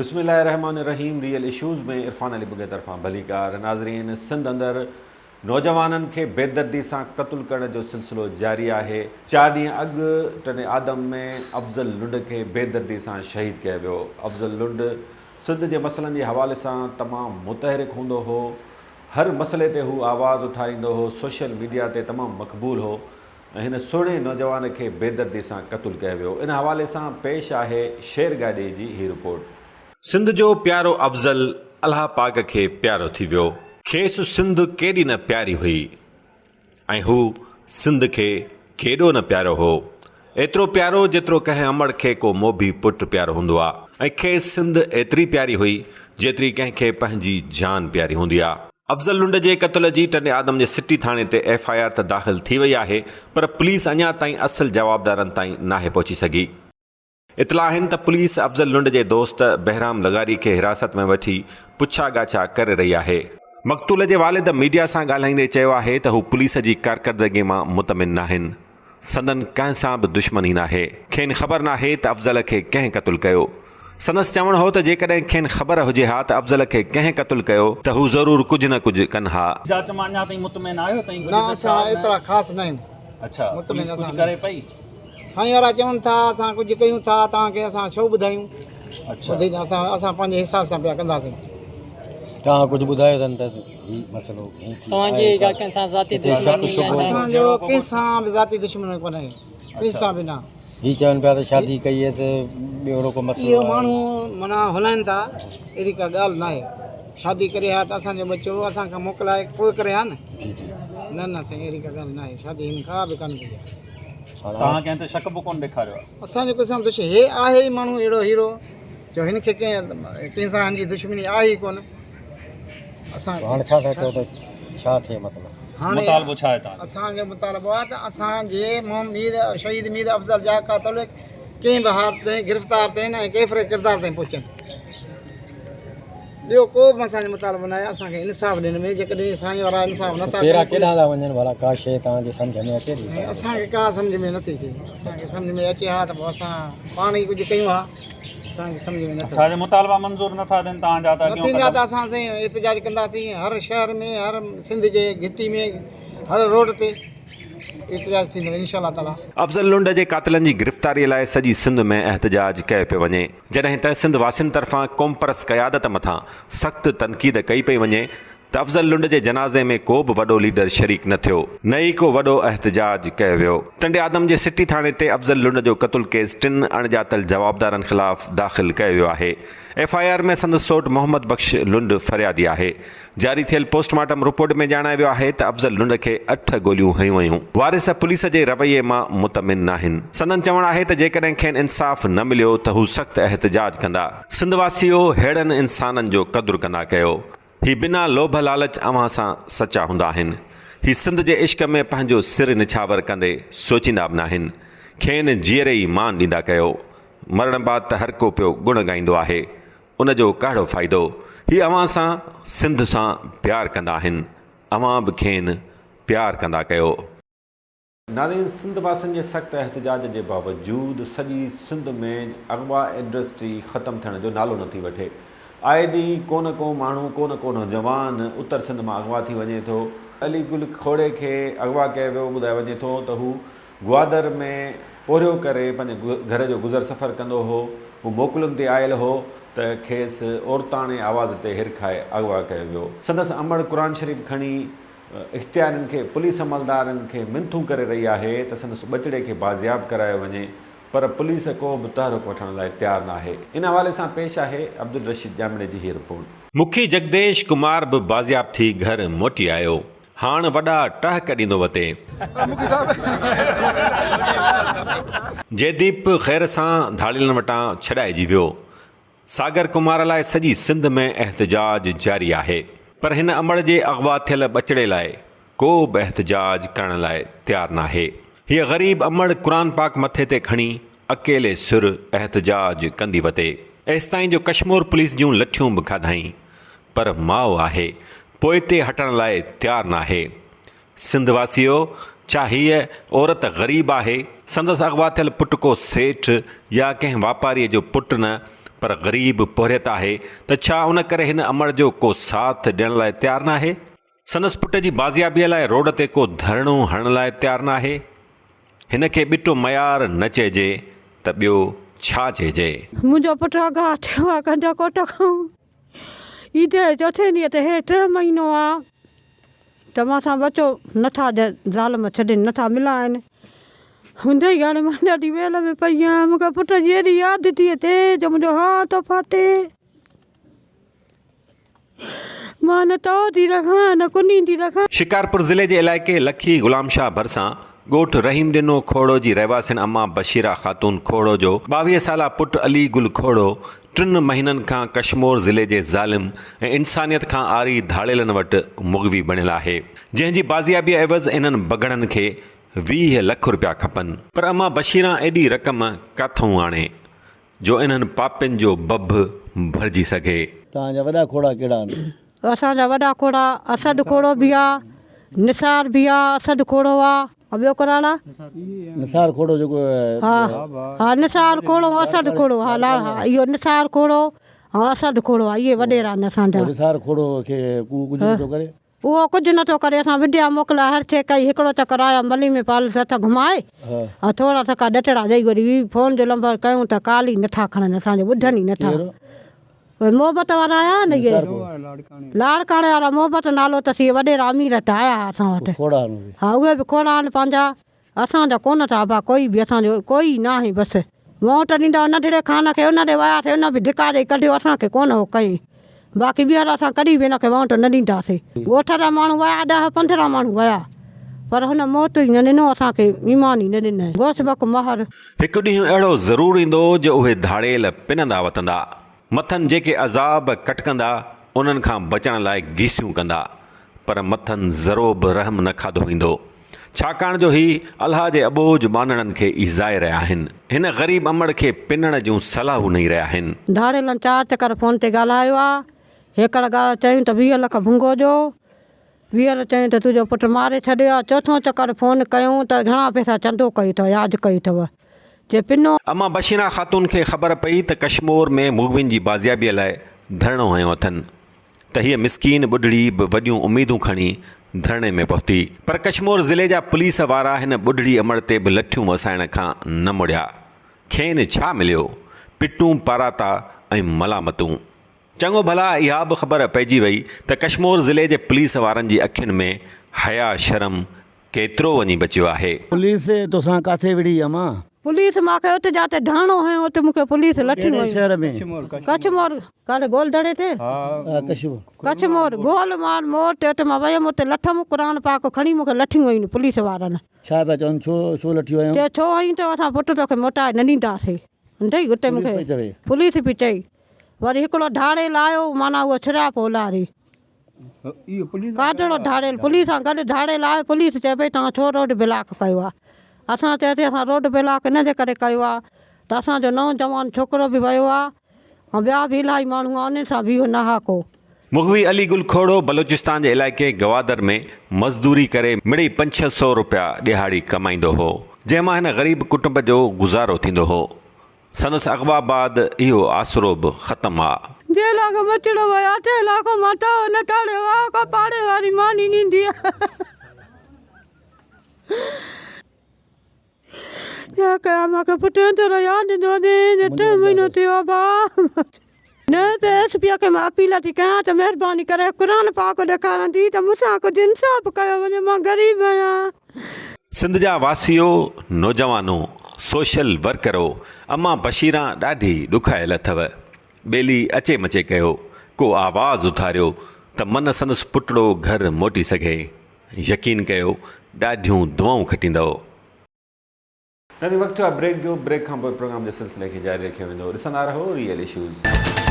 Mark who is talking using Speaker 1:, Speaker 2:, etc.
Speaker 1: बिस्मिल्लाहिर्रहमानिर्रहीम। Real issues में इरफान अली बुगे तरफ़ां भलीकार। नाज़रीन, सिंध अंदरि नौजवाननि खे बेदर्दी सां क़त्ल करण जो सिलसिलो जारी आहे। 4 ॾींहं अॻु टने आदम में अफ़ज़ल लुंड खे बेदर्दी सां शहीद कयो वियो। अफ़ज़ल लुंड सिंध जे मसइलनि जे हवाले सां तमामु मुतहरिक हूंदो हो। हर मसइले ते हू आवाज़ उठाईंदो हो, सोशल मीडिया ते तमामु मक़बूल हो ऐं हिन सुहिणे नौजवान खे बेदर्दी सां क़त्ल कयो वियो। इन हवाले सां पेश आहे शेर गाॾे जी ही रिपोर्ट। सिंध जो प्यारो अफ़ज़ल अलाह पाक खे प्यारो थी वियो। खेसि सिंध केॾी न प्यारी हुई ऐं हू सिंध खे केॾो न प्यारो हो। एतिरो प्यारो जेतिरो कंहिं अमड़ खे को मोभी पुटु प्यारो हूंदो आहे ऐं खेसि सिंध एतिरी प्यारी हुई जेतिरी कंहिंखे पंहिंजी जान प्यारी हूंदी आहे। अफ़ज़ल लुंड जे क़त्ल जी टने आदम जे सिटी थाणे ते FIR त दाख़िल थी वई आहे, पर पुलिस अञा ताईं असुलु जवाबदारनि ताईं नाहे पहुची सघी। इतला आहिनि त पुलिस अफ़ज़ल लुंड जे दोस्त बहराम लगारी खे हिरासत में वठी पुछा ॻाछा करे रही आहे। मक़तूल जे वालिद मीडिया सां ॻाल्हाईंदे चयो आहे त हू पुलिस जी कारकर्दगीअ मां मुतमिन नाहिनि। संदनि कंहिं सां बि दुश्मनी नाहे। खेनि ख़बर नाहे त अफ़ज़ल खे कंहिं क़त्ल कयो। संदसि चवणु हो त जेकॾहिं खेनि ख़बर हुजे हा त अफ़ज़ल खे कंहिं क़त्ल कयो त हू ज़रूरु कुझु न कुझु कनि हा।
Speaker 2: जांच मां अञा ताईं मुतमिन आहियो ताईं?
Speaker 3: न, असां एतिरा ख़ासि न आहियूं।
Speaker 2: अच्छा,
Speaker 3: मुतमिन
Speaker 2: कुझु
Speaker 3: असां
Speaker 2: करे पई?
Speaker 3: साईं वारा चवनि था असां कुझु कयूं था, तव्हांखे असां छो ॿुधायूं।
Speaker 2: अच्छा,
Speaker 3: असां पंहिंजे हिसाब सां पिया कंदासीं।
Speaker 4: तव्हां कुझु ॿुधायो अथनि त ही मसइलो
Speaker 3: असांजो कंहिंसां बि ज़ाती दुश्मनी कोन्हे, कंहिंसां बि न।
Speaker 4: ही चवनि पिया त शादी कई आहे त ॿियो को मसइलो
Speaker 3: इहो माण्हू माना हलाइनि था, अहिड़ी का ॻाल्हि न आहे। शादी करे हा त असांजो बच्चो असांखां मोकिलाए पोइ करे हा न। न साईं, अहिड़ी का ॻाल्हि न आहे। शादी हिन का बि कोन कई आहे।
Speaker 2: तव्हां कंहिं ते शक बि कोन ॾेखारियो आहे?
Speaker 3: असांजो कंहिंसां दुश्मनी हे आहे ई माण्हू अहिड़ो हीरो जो हिनखे कंहिंसां हिनजी दुश्मनी आहे ई कोन। असां
Speaker 4: हाणे छा थियो त छा थिए मतिलबु?
Speaker 3: हाणे
Speaker 2: मुतालबो छा आहे तव्हां?
Speaker 3: असांजो मुतालबो आहे त असांजे मीर शहीद मीर अफ़ज़ल जा क़ातिल कंहिं बि हालत ताईं गिरफ़्तार थियनि ऐं केतिरे किरदार ताईं पहुचनि। ॿियो को बि असांजो मुतालबो न आहे। असांखे इंसाफ़ ॾियण में, जेकॾहिं साईं वारा इंसाफ़ नथा
Speaker 4: केॾा था वञनि भला? का शइ तव्हांजे सम्झ में अचे थी?
Speaker 3: असांखे का सम्झ में नथी अचे। असांखे सम्झ में अचे हा त पोइ असां पाण ई कुझु कयूं हा। असांखे सम्झ में नथो
Speaker 2: असांजे मुतालबा मंज़ूर नथा थियनि तव्हांजा त
Speaker 3: न थींदा त असां साईं एहतिजाज कंदासीं। हर शहर में, हर सिंध जे घिटी में, हर रोड ते एहतिजाज थींदो इंशाअल्लाह ताला।
Speaker 1: अफ़ज़ल लुंड जे क़ातिलनि जी गिरफ़्तारीअ लाइ सॼी सिंध में एहतिजाज कयो पियो वञे, जॾहिं त सिंध वासियुनि तरफ़ां क़ौमपरस्त क़यादत मथां सख़्तु तनक़ीद कई पई वञे त अफ़ज़ल लुंड जे जनाज़े में को बि वॾो लीडर शरीक न थियो, न ई को वॾो एहतिजाज कयो वियो। टंडे आदम जे सिटी थाणे ते अफ़ज़ल लुंड जो क़त्ल केस 3 अणॼातल जवाबदारनि ख़िलाफ़ दाख़िल कयो वियो आहे। FIR में संदसि सौट मोहम्मद बख़्श लुंड फ़रियादी आहे। जारी थियल पोस्टमार्टम रिपोर्ट में ॼाणायो वियो आहे त अफ़ज़ल लुंड खे 8 गोलियूं हयूं वयूं। वारिस पुलिस जे रवैये मां मुतमिन नाहिनि। संदन चवणु आहे त जेकॾहिं खेनि इंसाफ़ न मिलियो त हू सख़्तु एहतिजाज कंदा। सिंधवासियो अहिड़नि इंसाननि जो क़दुरु कंदा कयो। ही बिना लोभ लालच अव्हां सां सचा हूंदा आहिनि। ही सिंध जे इश्क में पंहिंजो सिर निछावर कंदे सोचींदा बि न आहिनि। खेनि जीअर ई मान ॾींदा कयो। मरण बाद त हर को पियो गुण ॻाईंदो आहे, उनजो कहिड़ो फ़ाइदो। ही अव्हां सां सिंध सां प्यारु कंदा आहिनि, अव्हां बि खेनि प्यारु कंदा कयो। नाज़रीन, सिंध वासियुनि जे सख़्तु एहतिजाज जे बावजूदि सॼी सिंध में अगवा इंडस्ट्री ख़तमु थियण जो नालो नथी वठे। आए ॾींहुं को न को माण्हू, को न को नौजवान उत्तर सिंध मां अगवा थी वञे थो। अली गुल खोड़े खे अगवा कयो वियो, ॿुधायो वञे थो त हू ग्वादर में पोरियो करे पंहिंजे घर जो गुज़र सफ़र कंदो हो। हू मोकलुनि ते आयल हो त खेसि औरताणे आवाज़ ते हिरखाए अगवा कयो वियो। संदसि अमड़ क़ुर शरीफ़ खणी इख़्तियारनि खे, पुलिस अमलदारनि खे मिनथूं करे रही आहे त संदसि ॿचिड़े खे बाज़ियाब करायो वञे, पर पुलिस को बि तहरुक वठण लाइ तयारु न आहे। इन हवाले सां पेश आहे अब्दुल रशीद जामणे जी हीअ रिपोर्ट। मुखी जगदेश कुमार बि बाज़ियाब थी घर मोटी आयो। हाणे वॾा टहक ॾींदो वते। जयदीप ख़ैर सां धाड़ियलनि वटां छॾाइजी वियो। सागर कुमार लाइ सॼी सिंध में एहतिजाज जारी आहे, पर हिन अमड़ जे अगवा थियल ॿचिड़े लाइ को बि एहतिजाज करण लाइ तयारु न आहे। हीअ ग़रीब अमड़ क़ुर पाक मथे ते खणी अकेले सुर एहतिजाज कंदी वते। एसिताईं जो कश्मीर पुलिस जूं लठियूं बि खाधाई, पर माउ आहे, पोइ ते हटण लाइ तयारु न आहे। सिंधवासियो, छा हीअ औरत ग़रीब आहे? संदसि अगवा थियल पुटु को सेठ या कंहिं वापारीअ जो पुटु न, पर ग़रीब पोहरियत आहे त छा उन करे हिन अमर जो को साथ ॾियण लाइ तयारु न आहे? संदसि पुट जी बाज़ियाबीअ लाइ रोड ते को धरणो हणण लाइ तयारु न आहे? हिन खे ॿिटो मयार न चइजे त ॿियो छा चइजे?
Speaker 5: मुंहिंजो पुटु अॻा थियो आहे गंढा कोट खां ईदे चोथे ॾींहं ते हे 3 महीनो आहे त मां सां बचो नथा ज़ालम छॾनि नथा मिलाइनि हूंदे ई हाणे मां ॾाढी वेल में पई आहियां। मूंखे पुट जी एॾी यादि थी अचे जो मुंहिंजो हाथ फाटे मां न तो थी रखां न कुनी थी रखां।
Speaker 1: शिकारपुर ज़िले जे इलाइक़े लखी गुलाम शाह भरिसां ॻोठ रहीम ॾिनो खोड़ो जी रहवासिन अम्मा बशीरा ख़ातून खोड़ो जो 22 साला पुटु अली गुल खोड़ो 3 महीननि खां कश्मीर ज़िले जे ज़ालिम ऐं इंसानियत खां आरी धाड़ेलनि वटि मुग़वी बणियल आहे, जंहिंजी बाज़ियाबीअ एवज़ इन्हनि बगड़नि खे 20 लख रुपया खपनि। पर अम्मा बशीरा एॾी रक़म किथां आणे जो इन्हनि पापियुनि जो बभ भरिजी सघे।
Speaker 4: तव्हांजा वॾा खोड़ा कहिड़ा आहिनि?
Speaker 5: असांजा वॾा खोड़ा असद खोड़ो बि आहे, निसार बि आहे, असद खोड़ो आहे, ॿियो कराड़ा
Speaker 4: निसार खोड़ो जेको
Speaker 5: हा निसार खोड़ो असद खोड़ो हा हा इहो निसार खोड़ो हा असद खोड़ो आहे, इहे वॾेरा आहिनि असांजा।
Speaker 4: निसार खोड़ो खे कुझु नथो करे?
Speaker 5: उहो कुझु नथो करे। असां विद्या मोकिलिया हर शइ कई, हिकिड़ो चकर आया मली में पालिस हथ घुमाए थोरा थका ॾटड़ा ॾेई वरी फ़ोन जो नंबर कयूं त काल ई नथा खणनि, असांजो ॿुधनि ई नथा। मोहबत वारा आया न इहे लाड़काणे वारा मोहबत नालो अथसि, इहे वॾेरा अमीरत आया हुआ असां वटि। हा उहे बि खोड़ा आहिनि पंहिंजा, असांजा कोन था बा कोई बि, असांजो कोई न आहे बसि। वोट ॾींदा नंढड़े खान खे उन ॾे वियासीं, उन बि धिका ॾेई कढियो, असांखे कोन हो कई। बाक़ी ॿीहर असां कॾहिं बि हिनखे वोट न ॾींदासीं। ॻोठ जा माण्हू विया 10-15 माण्हू विया पर हुन मौत ई न ॾिनो, असांखे ईमान ई न ॾिनई। गोसबक महर
Speaker 1: हिकु ॾींहुं अहिड़ो ज़रूरु ईंदो जो उहे धाड़ेल पिनंदा वतंदा, मथनि जेके अज़ाब कटकंदा उन्हनि खां बचण लाइ गीसियूं कंदा, पर मथनि ज़रो बि रहम न खाधो ईंदो, छाकाणि जो ही अलाह जे अबोज बानणनि खे ईज़ाए रहिया आहिनि। हिन ग़रीब अमड़ खे पिनण जूं सलाहूं ॾेई रहिया आहिनि।
Speaker 5: धाड़ेलनि 4 चकर फ़ोन ते ॻाल्हायो आहे। हिकिड़ा ॻाल्हि चयूं त 20 लख भुंगो जो, 20 चयूं त तुंहिंजो पुटु मारे छॾियो आहे। चोथों चकर फ़ोन कयूं त घणा पैसा चंदो कई अथव, यादि कई अथव जे पिनो।
Speaker 1: अम्मा बशीरा ख़ातून खे ख़बर पई त कश्मीर में मुग़विन जी बाज़ियाबीअ लाइ धरणो हयो अथनि त हीअ मिसकीन ॿुढड़ी बि वॾियूं उमीदूं खणी धरणे में पहुती, पर कश्मीर ज़िले जा पुलिस वारा हिन ॿुढड़ी अमड़ ते बि लठियूं वसाइण खां न मुड़िया। खेनि छा मिलियो? पिटूं पाराता ऐं मलामतूं। चङो भला इहा बि ख़बर पइजी वई त कश्मीर ज़िले जे पुलिस वारनि जी अखियुनि में हया शर्म केतिरो वञी बचियो आहे।
Speaker 4: पुलिस तोसां काथे विड़ी अम्मा?
Speaker 5: पुलिस मूंखे उते जाते धाणो हुयो उते मूंखे पुलिस लठी वई।
Speaker 4: शहर में
Speaker 5: कच्छमोर काॾे गोल दड़े ते कच्छमोर गोल मार मोड़ ते उते मां वयमि, उते लथमि क़ुर पाक खणी मूंखे लठियूं वयूं पुलिस वारनि।
Speaker 4: छा पिया चवनि? छो लठी वियूं?
Speaker 5: चए छो हईं त असां पुटु तोखे मोटाए न ॾींदासीं। ॾेई उते मूंखे पुलिस बि चई। वरी हिकिड़ो धाड़ेल आयो, माना उहो छिरिया पोइ उलारी काटड़ो धाड़ेल पुलिस सां गॾु धाड़ेल आयो। पुलिस चए पई तव्हां छो रोड ब्लॉक कयो आहे? असां चयोसीं असां रोड ब्लॉक इन जे करे कयो आहे त असांजो नौजवान छोकिरो बि वियो आहे ऐं ॿिया बि इलाही माण्हू आहे, उन सां बि इहो न हाको।
Speaker 1: मुग़वी अली गुल खोड़ो बलूचिस्तान जे इलाइक़े गवादर में मज़दूरी करे मिड़ी 500-600 रुपया ॾिहाड़ी कमाईंदो हो, जंहिंमां हिन ग़रीब कुटुंब जो गुज़ारो थींदो हो। संदसि अगवा बाद इहो आसरो बि ख़तमु आहे।
Speaker 5: जे लाख मचड़ो वियो 8 लाख मां न ताड़ियो आहे, का पाड़े वारी मानी ॾींदी आहे। छा कयां? मूंखे पुटु थोरो यादि ॾिनो ॾे, 3 महीनो थियो आहे भाउ। न त एसपीअ खे मां अपील थी कयां त महिरबानी करे क़ुर पाक ॾेखारंदी त मूंसां कुझु इंसाफ़ कयो वञे, मां ग़रीब आहियां।
Speaker 1: सिंध जा वासियो, नौजवानो, सोशल वर्करो, अम्मा बशीरा ॾाढी ॾुखायल अथव। ॿेली अचे मचे कयो, को आवाज़ उथारियो त मन संदसि पुटड़ो घर मोटी सघे। यकीन कयो ॾाढियूं दुआऊं खटींदव। वक़्तु आहे ब्रेक जो। ब्रेक खां पोइ प्रोग्राम जे सिलसिले खे जारी रखियो वेंदो। ॾिसंदा रहो रियल इश्यूज़।